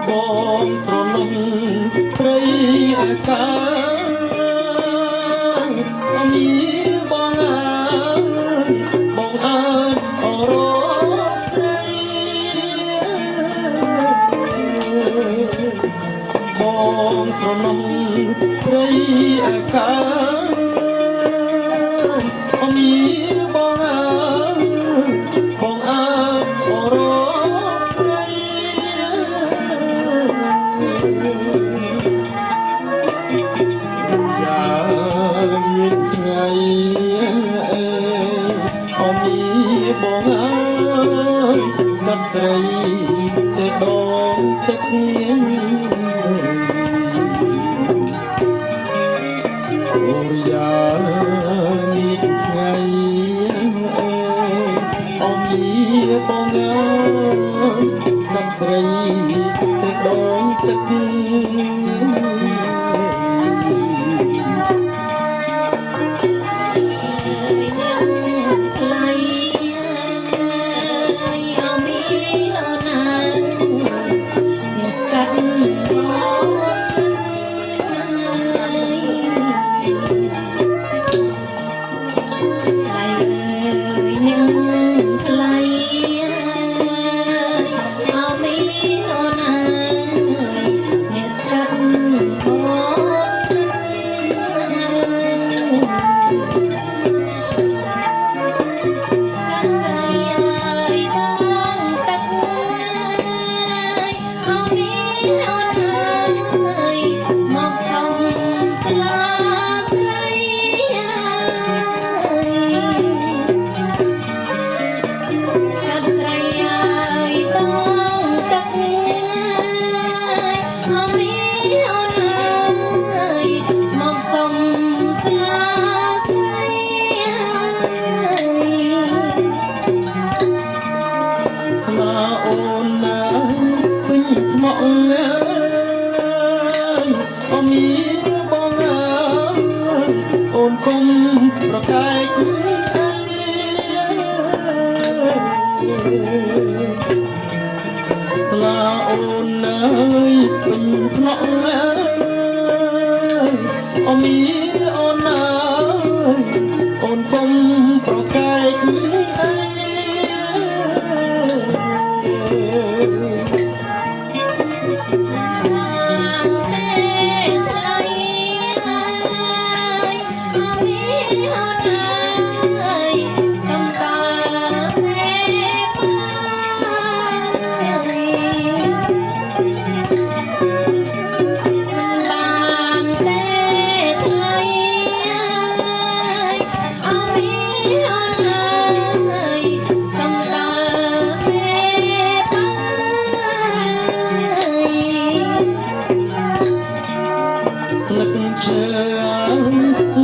បងស្រណុំព្រៃអាកាអមីបងអើយបងអើយអរស្រីបងស្រណុំព្រៃអាកាអមីបងអើយបងអើយអរស្រីបងអើយស្កាត់ស្រីទៅដងទឹកសូរិយានេះថ្ងៃអមីបងអើយស្កាត់ស្រីទៅដងទឹកស្មាអូនណាពេញថ្មងអើយអមីបងអើយអូនគុំប្រកែកអីស្លាអូនណាពេញថ្មងអើយអមីអូនណាអូនគុំប្រកែកអីស្លឹកឈើ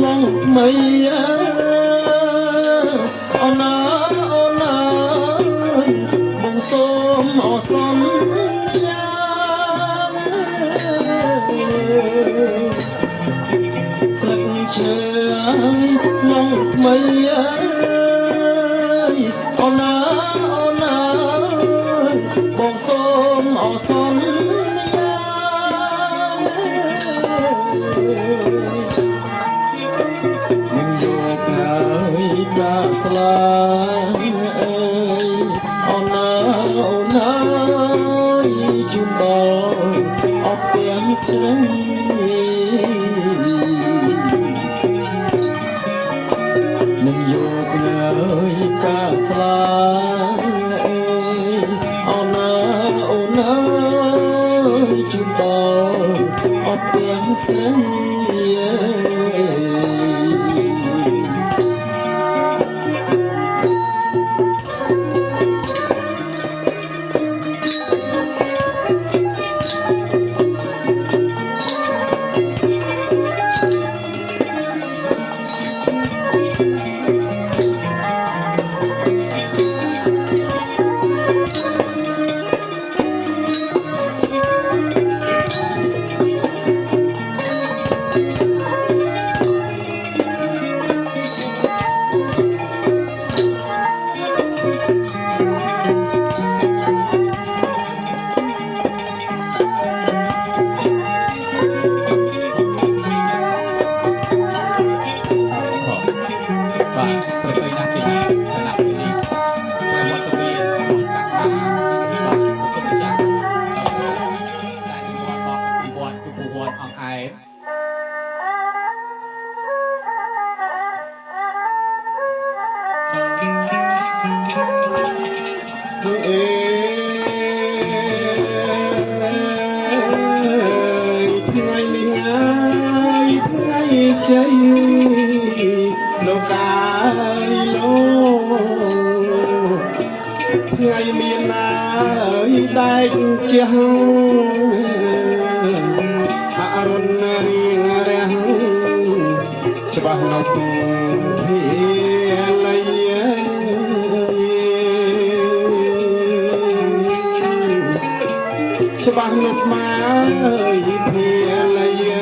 ឡងថ្មីអូនណាអូនណាបងសូមអសន្យាស្លឹកឈើឡងថ្មីអូនណាអូនណាបងសូមអសន្យានឹងយកហើយដាក់ស្លាអូនណាអូនណាជូនដល់អត់ទាំងស្រីនឹងយកហើយកាស្លាអូនណាអូនណាជូនដល់អត់ទាំងស្រី ជ័យលោកកាយលោកថ្ងៃមានណាយដែកជាហអរុណរៀងរះច្បាស់នៅភាលីច្បាស់នោះមកភាលី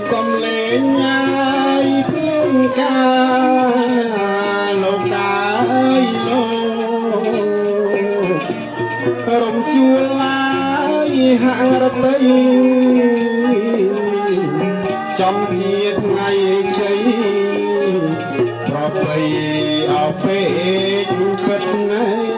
សំលេងញ៉ាយភ្លើងកាលោកកាយលោករំជួលឡាយហាងរតីចំជាថ្ងៃជ័យប្របីអោពេកពិតណាស់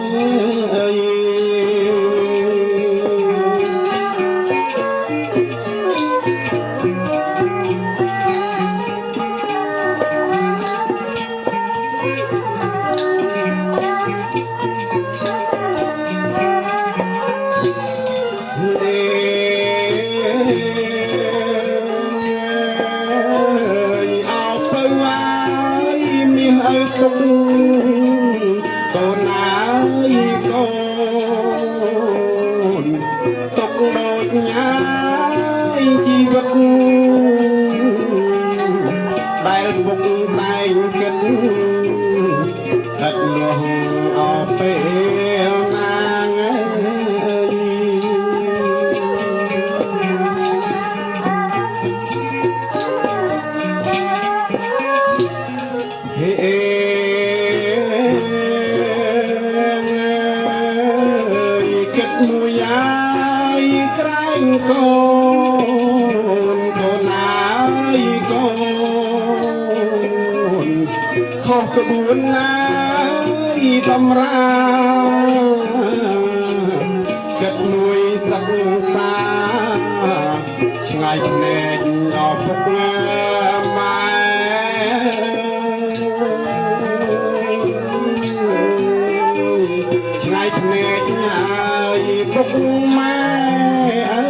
ទុកកូនណាយកូនទុកដូចញ៉ាយជីវិតដែលពុកតែងគិតហិតនោះអពេលណាងហេមួយយាយក្រែងកូនកូនណាយកូនខុសក្បួនណាយបំរាគិតមួយសក្សាឆ្ងាយភ្នែកអពុកម៉ែឆ្ងាយភ្នែកពុកម៉ែអើ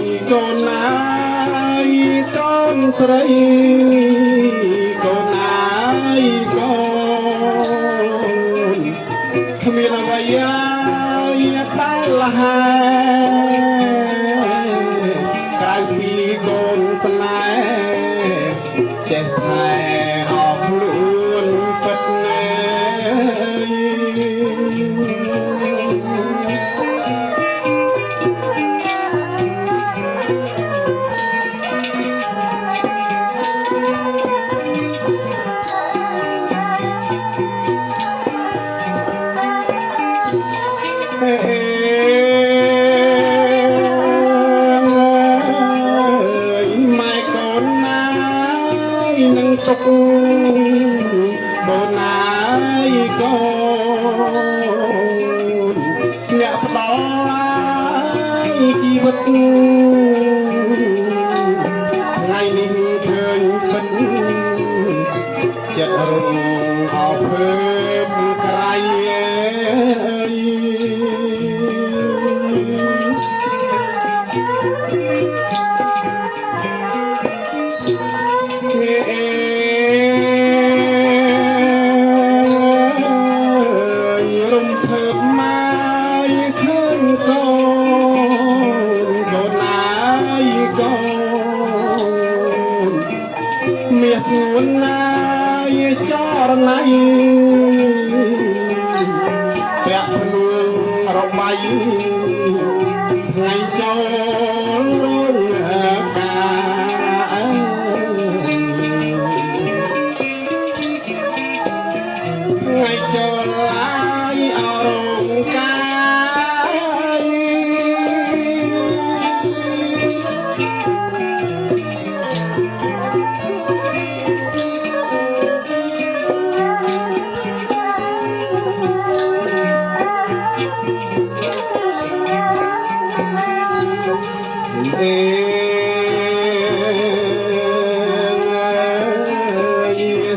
យកូនណាយកូនស្រីគ្មានអ្វីដែលលហើក្រៅពីកូនស្នេហ៍ចេះថែអស់ខ្លួនពិតណាម៉ែកូនណាយនឹងទុកកូនណាយកូនអ្នកផ្ដល់ជីវិតថ្ងៃនេះឃើញពិតចិត្តរំអើភើបក្រៃរំភើបមកឃើញកូនកូនណាយកូនមាសស្ងួនណាយចរណៃពាក់ភ្នួងរបៃថ្ងៃចូលកា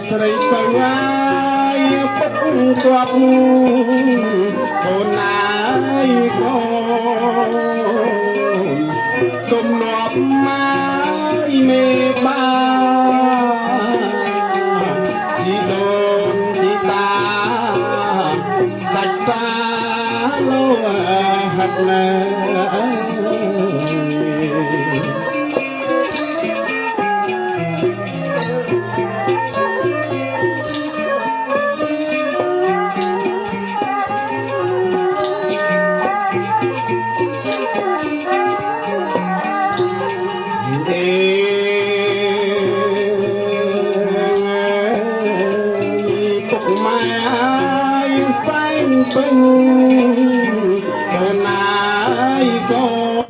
ស្រីទៅអាយពុកគប់កូនណាយកូនទុំងាប់មកមេបាជីដូនជីតាសាច់សាលោហាត់ណាពេញកូនណាយកូន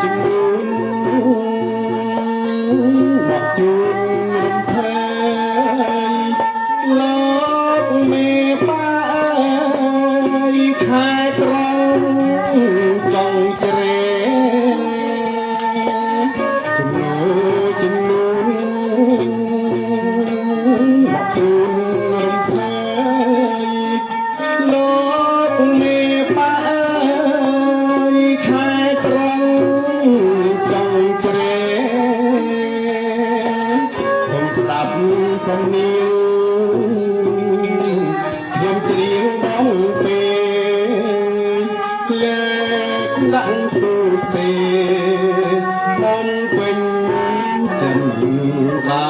ជំនួនបកជូនរំភើយលោកមេបាខែត្រង់ចង់ជ្រែជំនួនមកជូនរំភើយលោកមេបាខែត្រង់ចង់ជ្រែសូមស្ដាប់សំនៀងខ្ញុំច្រៀងបងពេលើកដាក់ទូទេខ្ញុំពេញចិនតា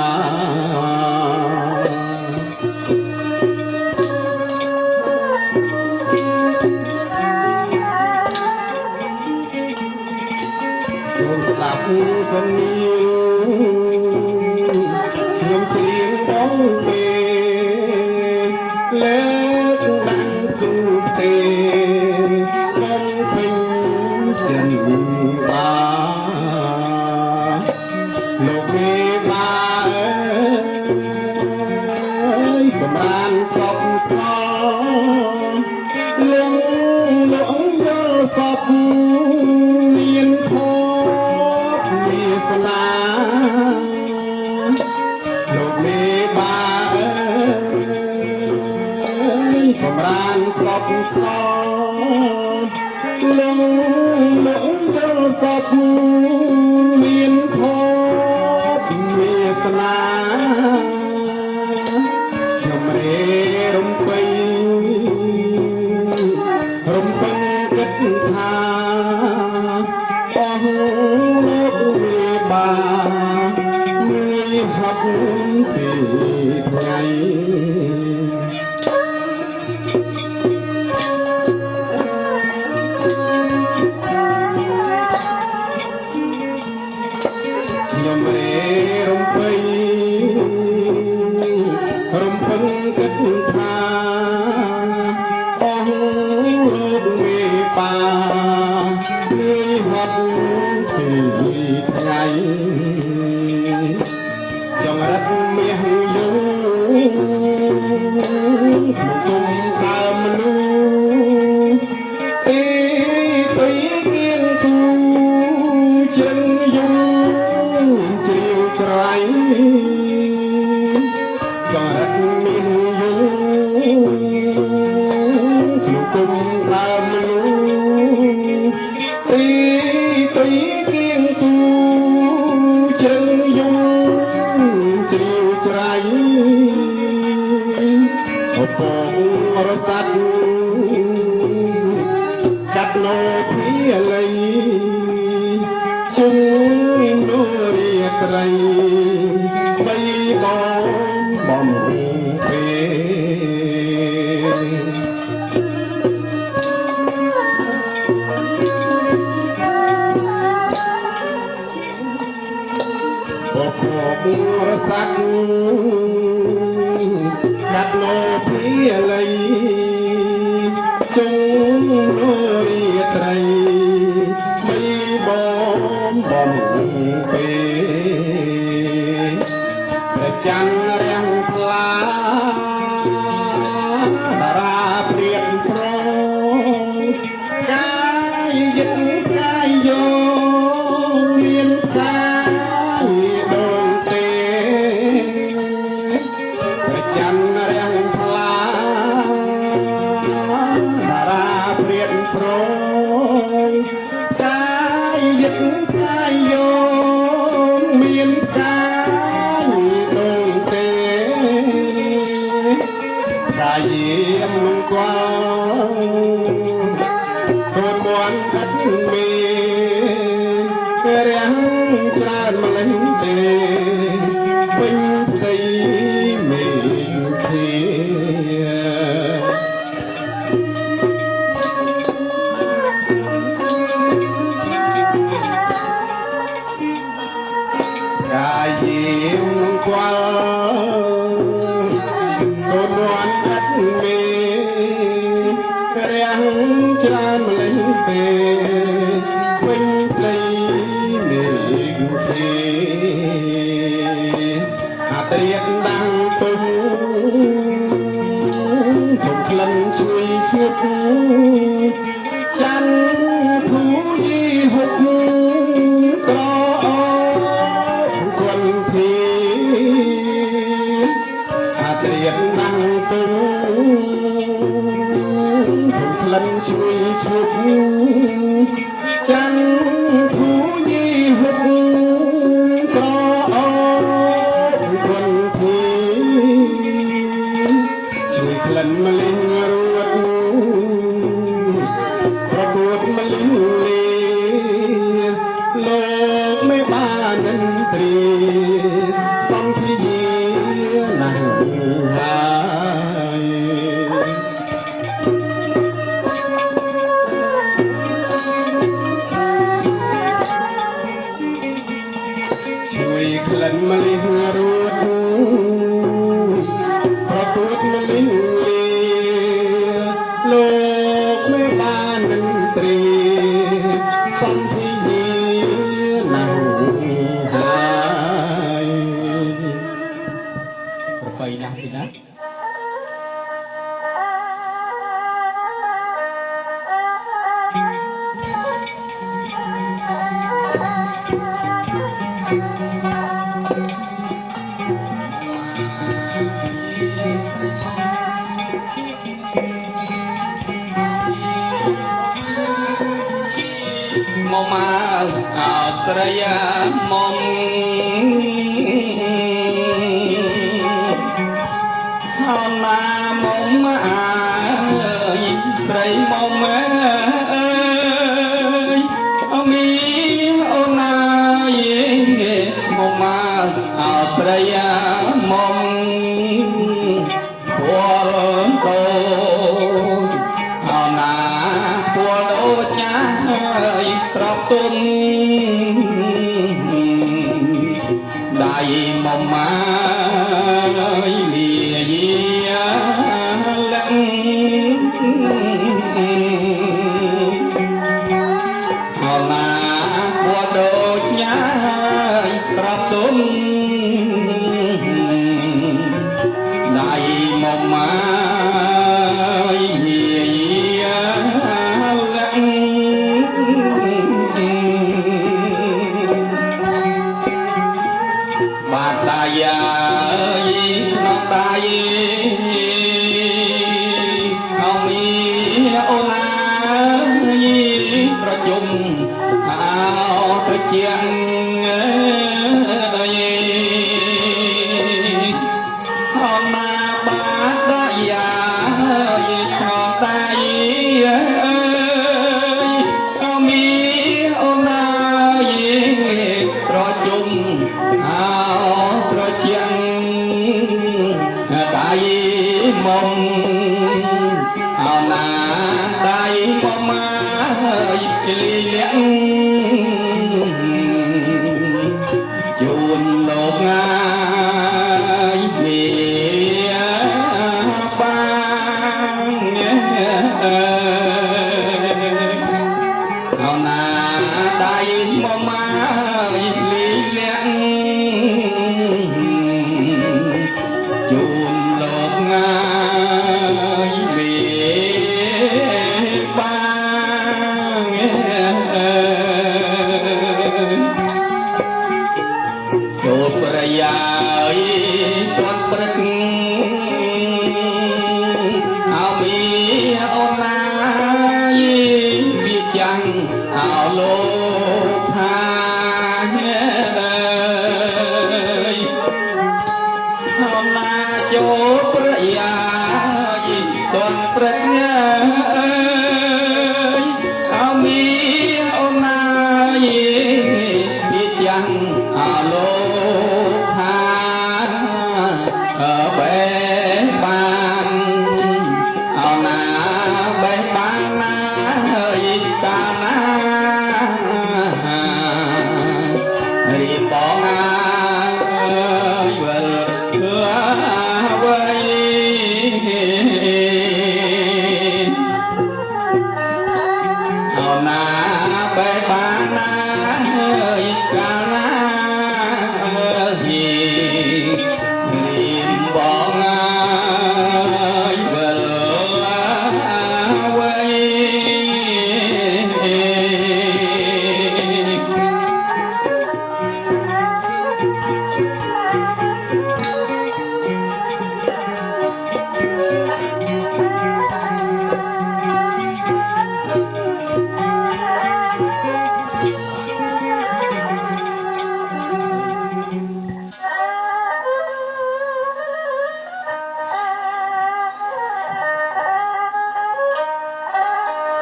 សូមស្ដាប់សំនៀងខ្ញុំច្រៀងបងពេលើកដាក់ទូទេចិនបាលោកមេបាសម្រានសពស្នលងលងយល់សពមានភពមានស្លាលោកមេបាសម្រានសពស្នលងសពមានភពមានស្នាខ្ញុំរេរំពៃរំពឹងគិតថាបោះលោកមេបាមានហាត់ពីថ្ងៃខ្ញុំរេរំពៃរំពឹងគិតថាអស់លោកមេបាលឿយហត់ពីថ្ងៃចង្រិតមាសយូក្នុងគុំដើមលូទេទៅគៀងគូជ្រឹងយំជ្រាវច្រៃចង្រិតមានយូក្នុងគុំដើមលូទីទៅគៀងគូជ្រឹងយំជ្រាវច្រៃអពងរសាត់កាត់លោភាលីជុំនូរាត្រីបីបងពេពពរសាត់កាត់លោភាលីជុំនូរាត្រីបីបងពេព្រះច័ន្ទរាំងថ្លា នរាំងថ្លាតារាព្រៀនប្រងកាយយឹកកាយយោមានកាយដូនទេកាយយាមនឹងគល់កូនមន់កាត់មេរាំងច្រើនម្លេះទេពេញផ្ទៃមេធាកាយយាមនឹងគល់កូនមន់កាត់មេរាំងច្រើនម្លេះទេពេញផ្ទៃមេធាអាត្រៀតដាំងទុំទុំក្លិនឈ្ងុយឈ្ងុបច័ន្ទធូយីហុកក្រអូបគន់ភីអាត្រៀតដាំងទុំទុំក្លិនឈ្ងុយឈ្ងុបច័ន្ទធូយីហុកក្រអូបគន់ភីជួយក្លិនម្លិះរួតប្រកួតម្លិះលេលោកไม่បានិនត្រីសំភាយាណាស់ហើយជួយក្លិនម្លិះរួតប្រកួតម្លិះលេលោកไม่បានិនត្រីសំភាយាណាស់ហើយប្របីណាស់ទីណាមកមកអស្រយាមុំហៅណាមុំអើយស្រីមុំអើយអមីអូនណាយមកមកអស្រយាមុំពលដូនអោណាពលដូចញ៉ាត្រប់ទុំដៃមកមកលាយាលាក់អោណាពលដូចញ៉ាត្រប់ទុំដៃមកមកបាទតាយាយក្នុងតាយអោមីអូនណាយប្រជុំអោត្រជាក់អូនណាបាទតាយាយក្នុងតាយអោមីអូនណាយប្រជុំអោត្រជាក់ដៃមុំអោណាដៃមុំមកលីលាក់ជូនលោកងាយមានបាងអោណាដៃមុំមកលីលាក់ជូនលោកងាយវាបាង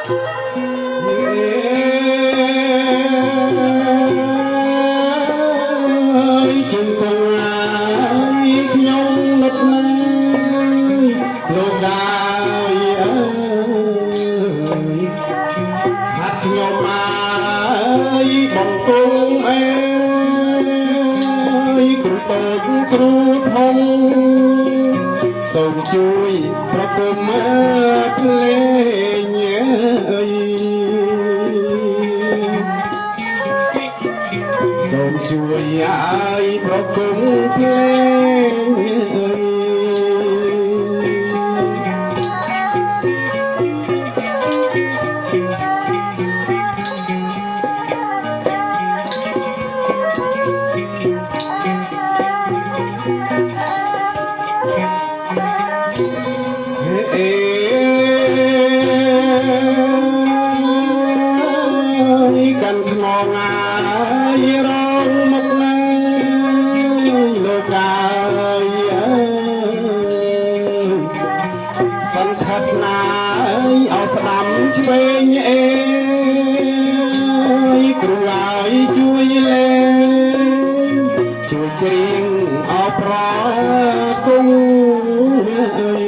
จึงต้องอายខ្ញុំនឹកណាយលោកកាយអើយហាត់ខ្ញុំអើយបងទុំអើយគ្រូតូចគ្រូធំសូមជួយប្រគំភ្លេងអើយសូមជួយឲ្យប្រគំភ្លេងកាន់ខ្នងអាយរងមកណាលោកកាយអើយសន្ធិដ្ឋណាយឲ្យស្ដាំឆ្វេងអេយគ្រូឲ្យជួយលេងជួយច្រៀងអោប្រគំអើយ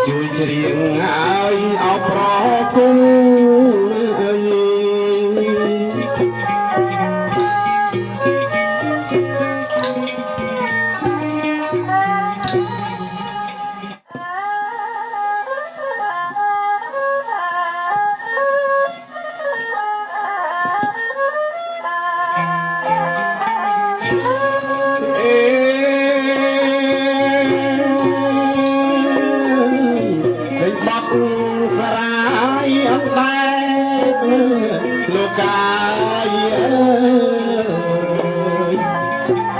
ជួយច្រៀងឲ្យអោប្រគំអើយបាត់សារាយអត់តែលោកកាយអើយ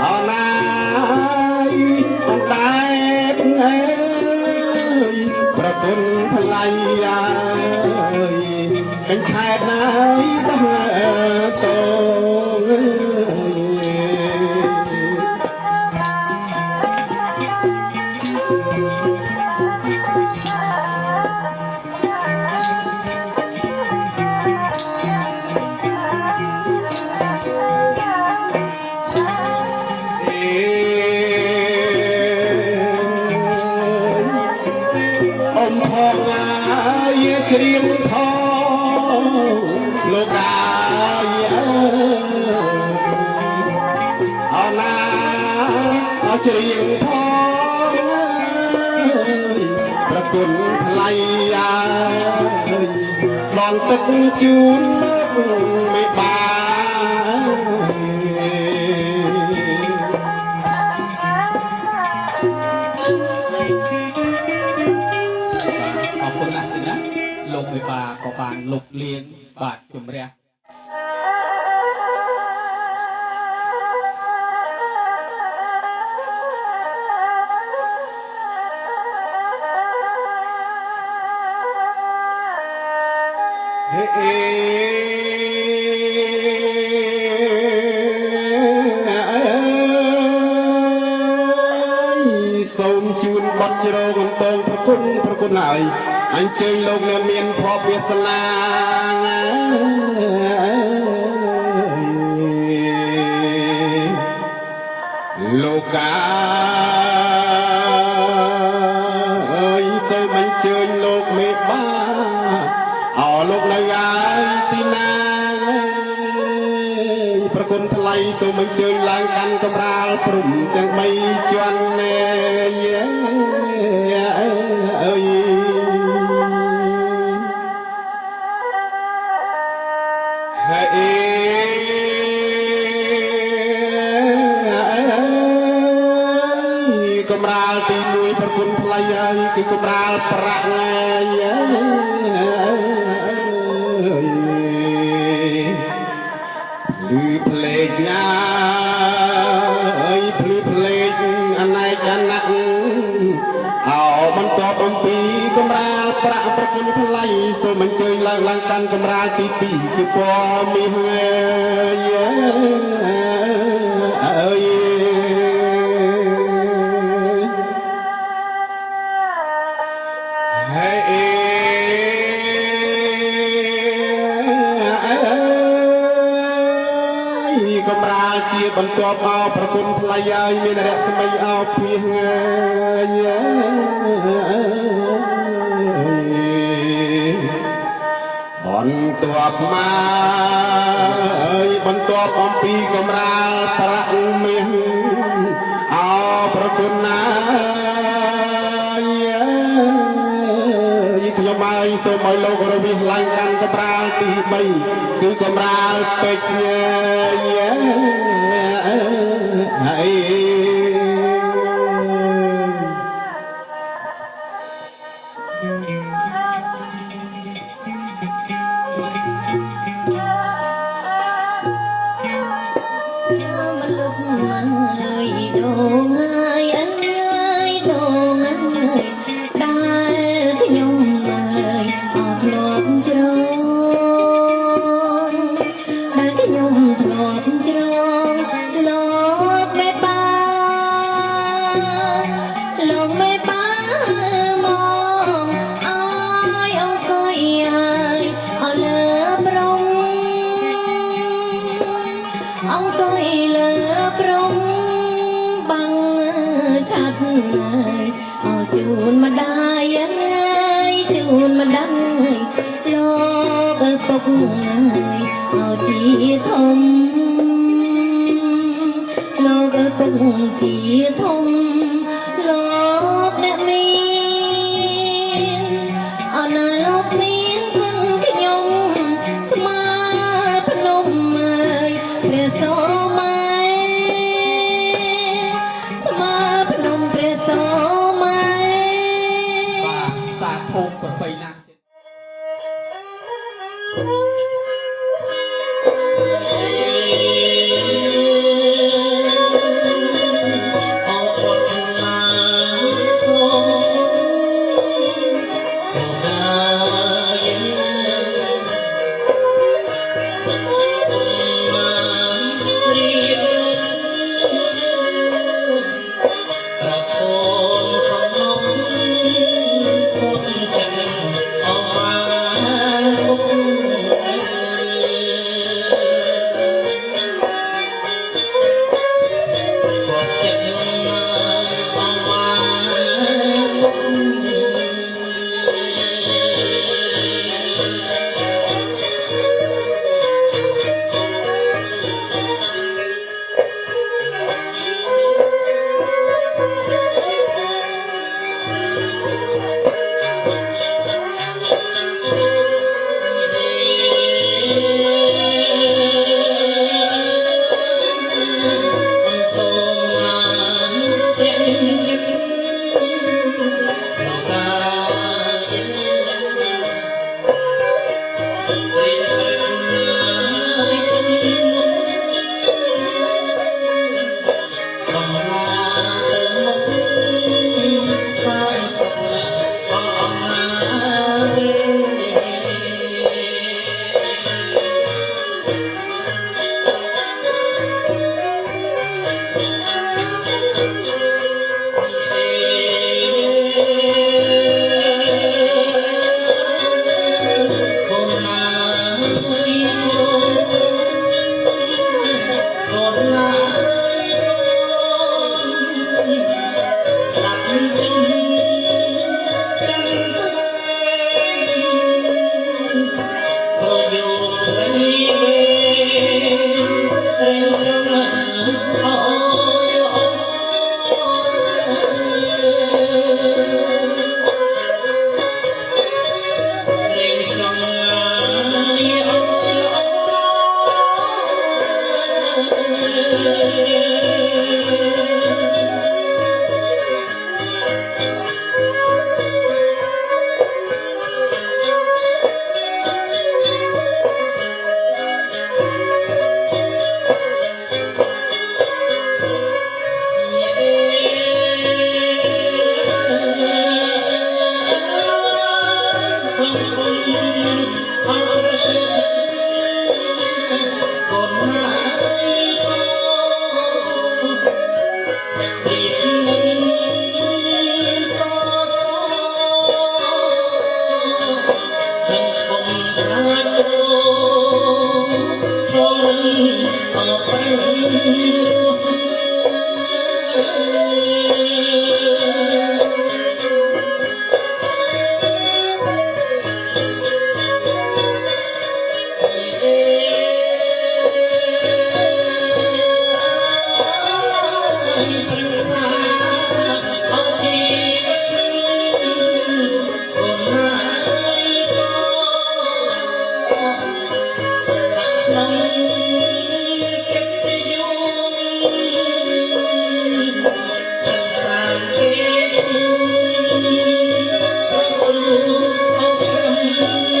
អណាយអត់តែអើយប្រពន្ធថ្លៃអើយកញ្ឆែតណាយបងតងអមផងអាយច្រៀងផងលោកកាយអើយអណាអច្រៀងផងប្រគុណថ្លៃអើយដងទឹកជូនលោកមេបាขอบคุณนะทีนะลงไปปลาก็ปานลกเลี้ยงบาดจุ่มเรีย សូមជូនបទជ្រងអន្តងប្រគុណហើយអញ្ជើញលោកអ្នកមានភ័ព្វវាសនាលោកកាអើយសូមអញ្ជើញលោកមេបាអោលោកនៅហើយទីណាប្រគុណថ្លៃសូមអញ្ជើញឡើងកាន់កំរាលព្រំទាំង3ជាន់ណែអើយកំរាលទី1ប្រគុណថ្លៃហើយគឺកំរាលប្រាក់ហើយឮភ្លេងណាភ្លឺភ្លេងអណែកអណាក់អោបន្ទាប់អំពីកំរាលប្រាក់ប្រគុណថ្លៃសូមអញ្ជើញឡើងកាន់កំរាលទី2គឺពណ៌មាសអើយ តបអោប្រគុណថ្លៃហើយមានរស្មីអោពីបន្ទាប់មកបន្ទាប់អំពីកំរាលប្រាក់មានអោប្រគុណណាខ្ញុំហើយសូមឲ្យលោករវិះឡើងកាន់កំរាលទី3គឺកំរាលពេជ្រហើយអង្គុយលើព្រំបាំងឆាត់អោជូនម្ដាយជូនម្ដាយលោកពុកអោជាធំលោកពុកជាធំលោកអ្នកមានអរណាលោកមានគុណខ្ញុំស្មាភ្នំព្រះសូម័យស្មាភ្នំព្រះសូម័យបាទសាធុប្របីណាស់Hãy subscribe cho kênh Ghiền Mì Gõ để không bỏ lỡ ប្រឹក្សាឲ្យជីវិតអូនហើយក៏ក្នុងចិត្តយូរតែសាងគេឈ្មោះប្រគល់អបរំ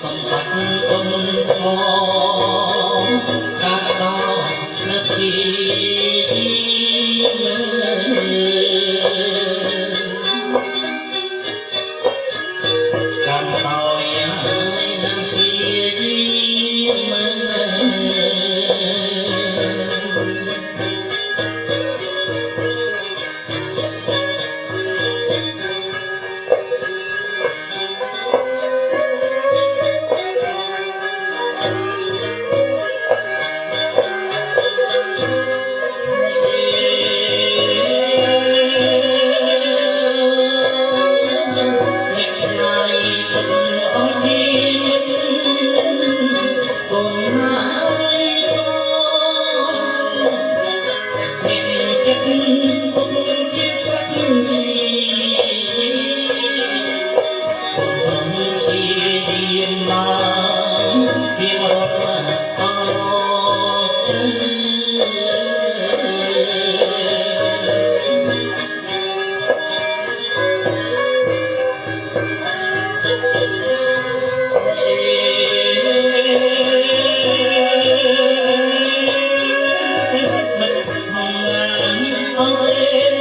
សម្បត្តិអនផងកាត់ដល់នាទីកាត់ដោយហើយនឹងជាមិនOh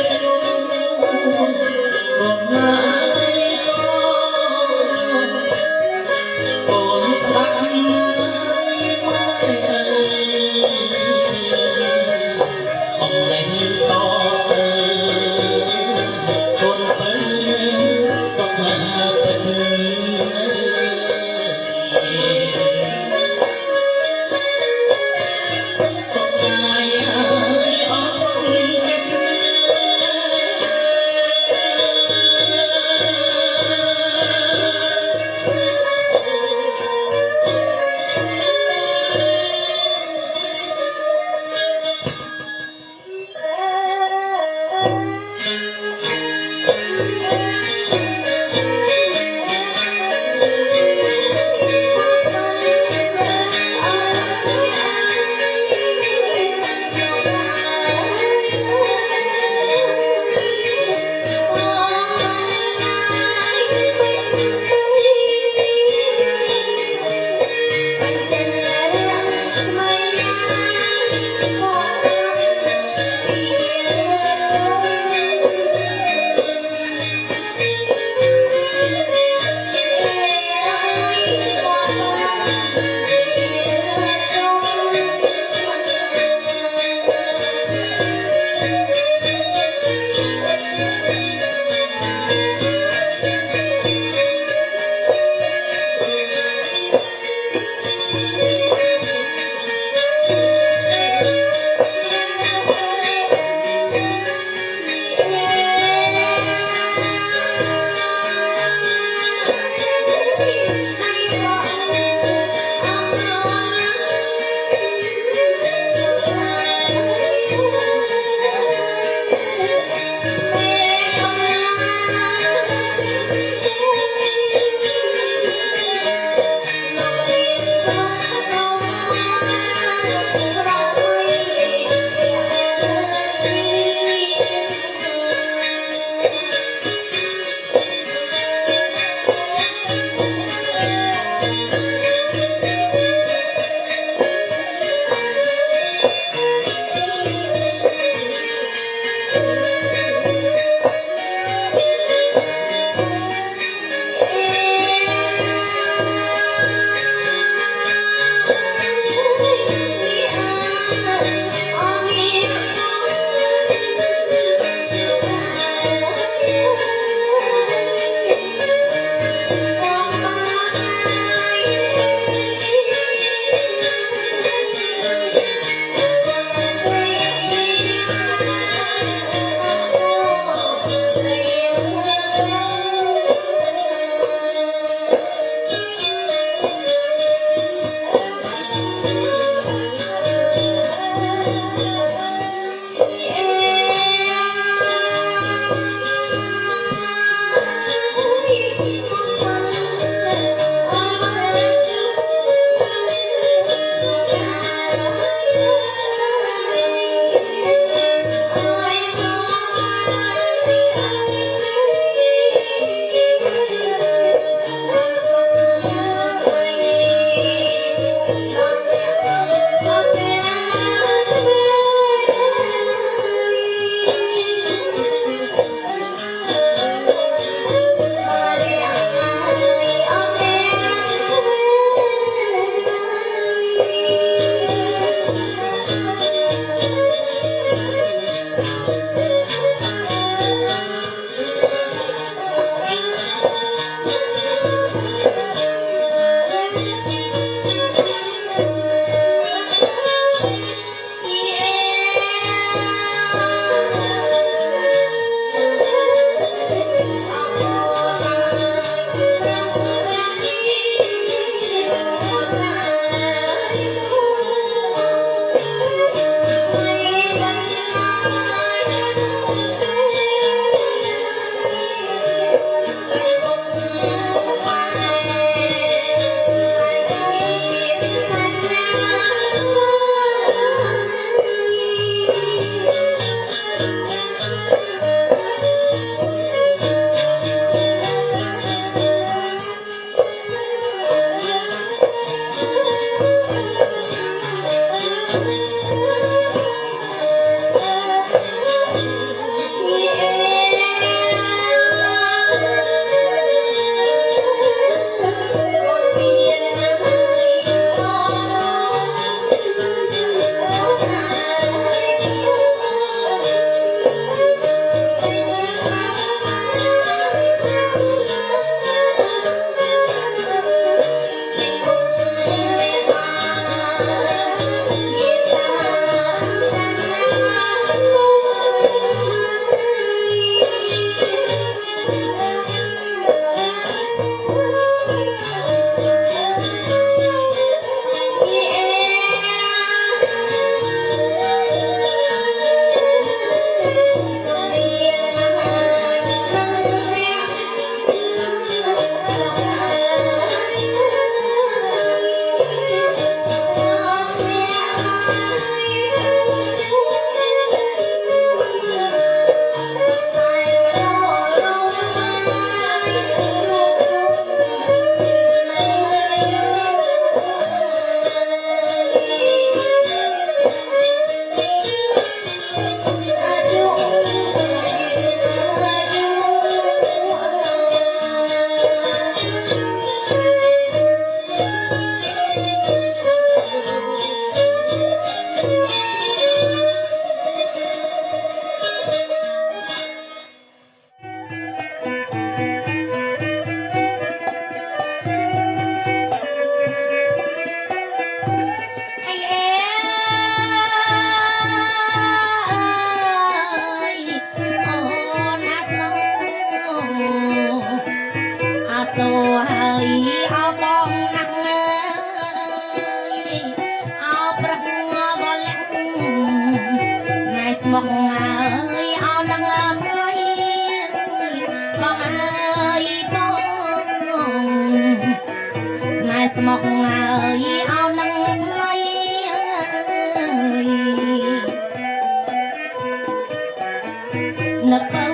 នឹកទៅ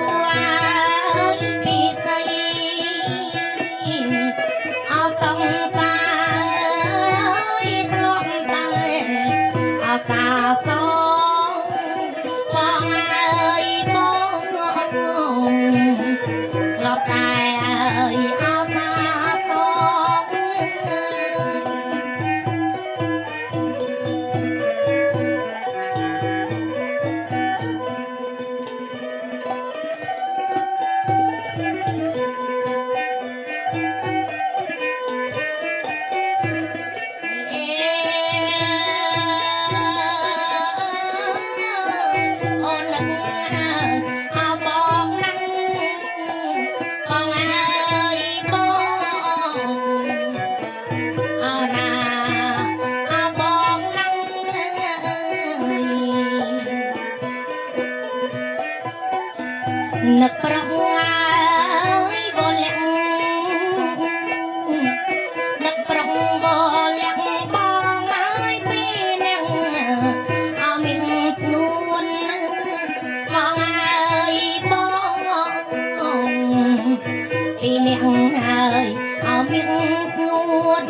ពីស័យអសង្សារធ្លាប់តែអសាសងបងអើយបងធ្លាប់តែអសាសង នឹកប្រងអើយបលាក់នឹកប្រងបលាក់បងអើយពីនឹងអើមានស្នួនបងអើយបងពីនឹងអើយអើមានស្នួន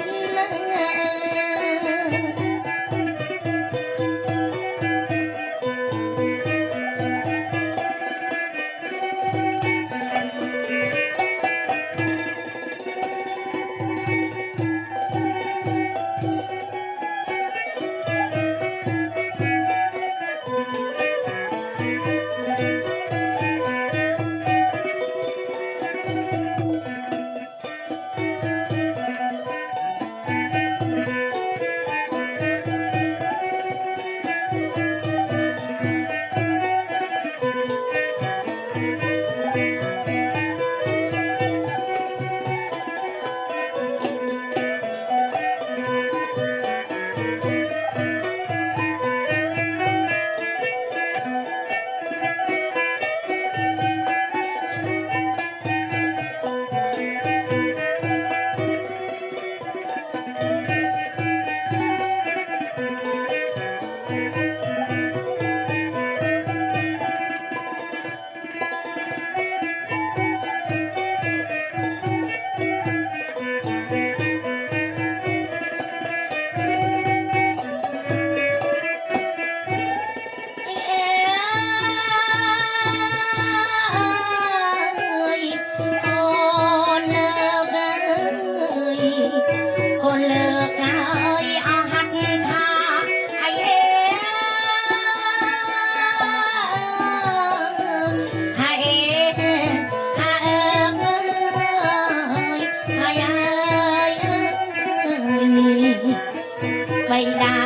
បីដា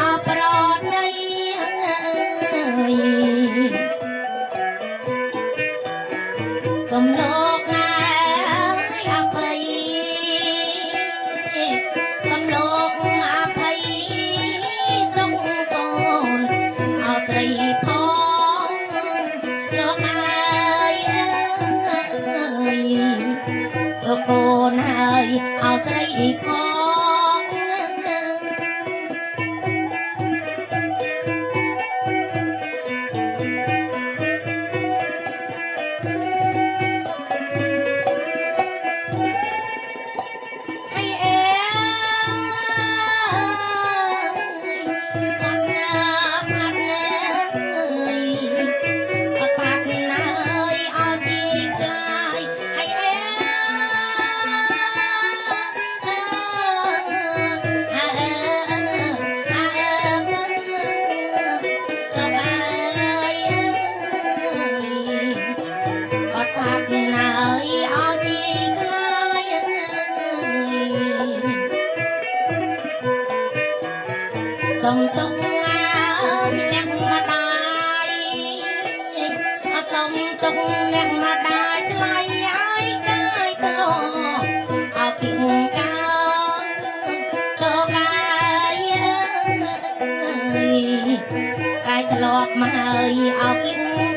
អប្រណីសំលោកណាយអភ័យសំលោកអភ័យតុងកូនអស្រីផងលោកអើយលោកកូនហើយអស្រីផង สมตุงเล็กมาได้สมตุงเล็กมาได้ไล่ไอ้กายตลอดเอากิ่งกาโลกายตลอดมาเอากิ่ง